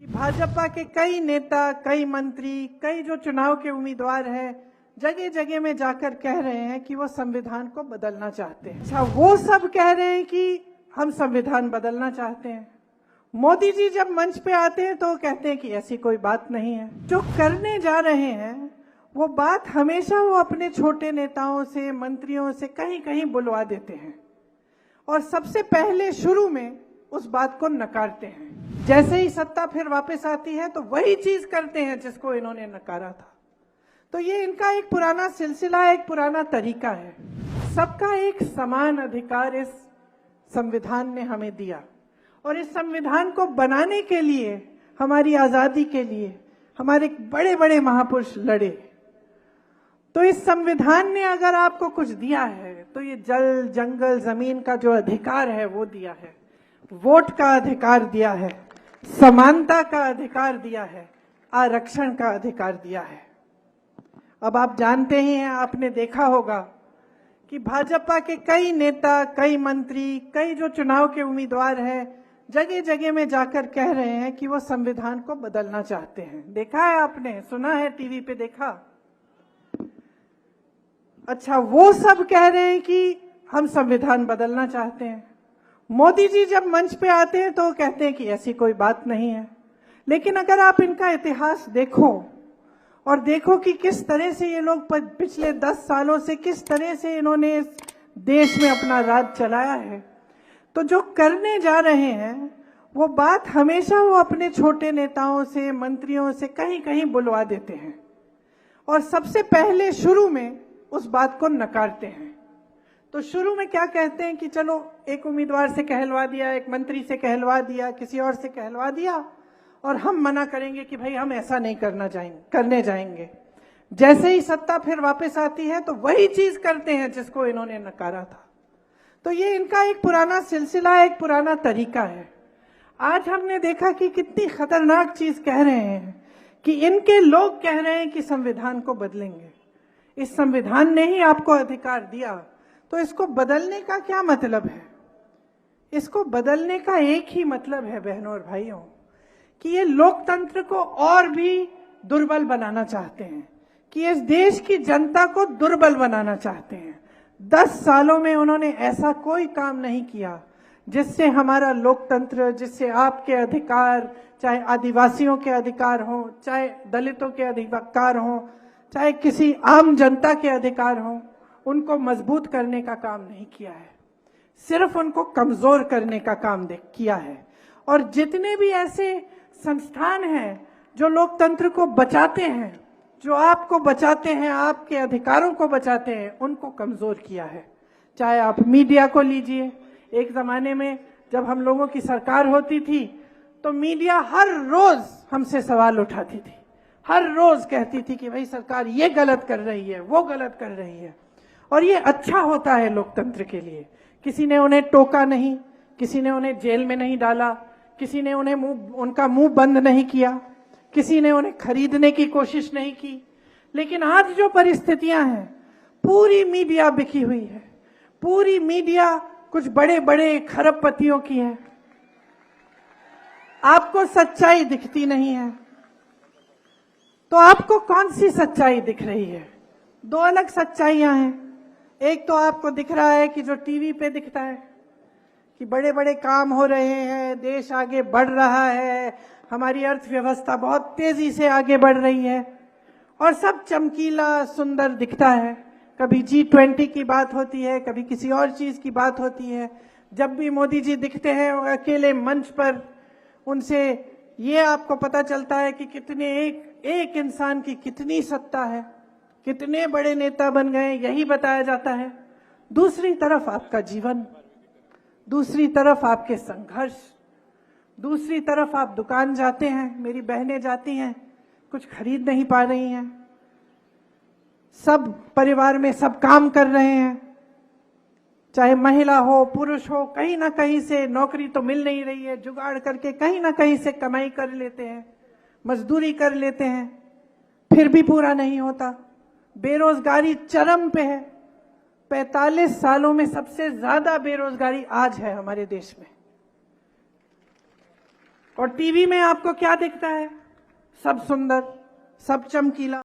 भाजपा के कई नेता, कई मंत्री, कई जो चुनाव के उम्मीदवार हैं, जगह जगह में जाकर कह रहे हैं कि वो संविधान को बदलना चाहते हैं। अच्छा, वो सब कह रहे हैं कि हम संविधान बदलना चाहते हैं। मोदी जी जब मंच पे आते हैं तो कहते हैं कि ऐसी कोई बात नहीं है। जो करने जा रहे हैं वो बात हमेशा वो अपने छोटे नेताओं से, मंत्रियों से कहीं कहीं बुलवा देते हैं और सबसे पहले शुरू में उस बात को नकारते हैं। जैसे ही सत्ता फिर वापस आती है तो वही चीज करते हैं जिसको इन्होंने नकारा था। तो ये इनका एक पुराना सिलसिला, एक पुराना तरीका है। सबका एक समान अधिकार इस संविधान ने हमें दिया और इस संविधान को बनाने के लिए, हमारी आजादी के लिए हमारे बड़े बड़े महापुरुष लड़े। तो इस संविधान ने अगर आपको कुछ दिया है तो ये जल, जंगल, जमीन का जो अधिकार है वो दिया है, वोट का अधिकार दिया है, समानता का अधिकार दिया है, आरक्षण का अधिकार दिया है। अब आप जानते ही हैं, आपने देखा होगा कि भाजपा के कई नेता, कई मंत्री, कई जो चुनाव के उम्मीदवार हैं, जगह जगह में जाकर कह रहे हैं कि वो संविधान को बदलना चाहते हैं। देखा है आपने, सुना है, टीवी पे देखा। अच्छा, वो सब कह रहे हैं कि हम संविधान बदलना चाहते हैं। मोदी जी जब मंच पे आते हैं तो कहते हैं कि ऐसी कोई बात नहीं है। लेकिन अगर आप इनका इतिहास देखो और देखो कि किस तरह से ये लोग पिछले 10 सालों से किस तरह से इन्होंने इस देश में अपना राज चलाया है, तो जो करने जा रहे हैं वो बात हमेशा वो अपने छोटे नेताओं से, मंत्रियों से कहीं कहीं बुलवा देते हैं और सबसे पहले शुरू में उस बात को नकारते हैं। तो शुरू में क्या कहते हैं कि चलो एक उम्मीदवार से कहलवा दिया, एक मंत्री से कहलवा दिया, किसी और से कहलवा दिया और हम मना करेंगे कि भाई हम ऐसा नहीं करने जाएंगे। जैसे ही सत्ता फिर वापस आती है तो वही चीज करते हैं जिसको इन्होंने नकारा था। तो ये इनका एक पुराना सिलसिला, एक पुराना तरीका है। आज हमने देखा कि कितनी खतरनाक चीज कह रहे हैं कि इनके लोग कह रहे हैं कि संविधान को बदलेंगे। इस संविधान ने ही आपको अधिकार दिया, तो इसको बदलने का क्या मतलब है? इसको बदलने का एक ही मतलब है बहनों और भाइयों, कि ये लोकतंत्र को और भी दुर्बल बनाना चाहते हैं, कि इस देश की जनता को दुर्बल बनाना चाहते हैं। 10 सालों में उन्होंने ऐसा कोई काम नहीं किया जिससे हमारा लोकतंत्र, जिससे आपके अधिकार, चाहे आदिवासियों के अधिकार हो, चाहे दलितों के अधिकार हो, चाहे किसी आम जनता के अधिकार हो, उनको मजबूत करने का काम नहीं किया है, सिर्फ उनको कमजोर करने का काम किया है। और जितने भी ऐसे संस्थान हैं जो लोकतंत्र को बचाते हैं, जो आपको बचाते हैं, आपके अधिकारों को बचाते हैं, उनको कमजोर किया है। चाहे आप मीडिया को लीजिए, एक जमाने में जब हम लोगों की सरकार होती थी तो मीडिया हर रोज हमसे सवाल उठाती थी, हर रोज कहती थी कि भाई सरकार ये गलत कर रही है, वो गलत कर रही है। और ये अच्छा होता है लोकतंत्र के लिए। किसी ने उन्हें टोका नहीं, किसी ने उन्हें जेल में नहीं डाला, किसी ने उनका मुंह बंद नहीं किया, किसी ने उन्हें खरीदने की कोशिश नहीं की। लेकिन आज जो परिस्थितियां हैं, पूरी मीडिया बिकी हुई है, पूरी मीडिया कुछ बड़े बड़े खरबपतियों की है। आपको सच्चाई दिखती नहीं है, तो आपको कौन सी सच्चाई दिख रही है? 2 अलग सच्चाइयां हैं। एक तो आपको दिख रहा है कि जो टीवी पे दिखता है कि बड़े बड़े काम हो रहे हैं, देश आगे बढ़ रहा है, हमारी अर्थव्यवस्था बहुत तेजी से आगे बढ़ रही है और सब चमकीला, सुंदर दिखता है। कभी G20 की बात होती है, कभी किसी और चीज की बात होती है। जब भी मोदी जी दिखते हैं अकेले मंच पर, उनसे ये आपको पता चलता है कि कितने एक इंसान की कितनी सत्ता है, कितने बड़े नेता बन गए, यही बताया जाता है। दूसरी तरफ आपका जीवन, दूसरी तरफ आपके संघर्ष, दूसरी तरफ आप दुकान जाते हैं, मेरी बहनें जाती हैं, कुछ खरीद नहीं पा रही हैं, सब परिवार में सब काम कर रहे हैं, चाहे महिला हो, पुरुष हो, कहीं ना कहीं से नौकरी तो मिल नहीं रही है, जुगाड़ करके कहीं ना कहीं से कमाई कर लेते हैं, मजदूरी कर लेते हैं, फिर भी पूरा नहीं होता। बेरोजगारी चरम पे है। 45 सालों में सबसे ज्यादा बेरोजगारी आज है हमारे देश में। और टीवी में आपको क्या दिखता है? सब सुंदर, सब चमकीला।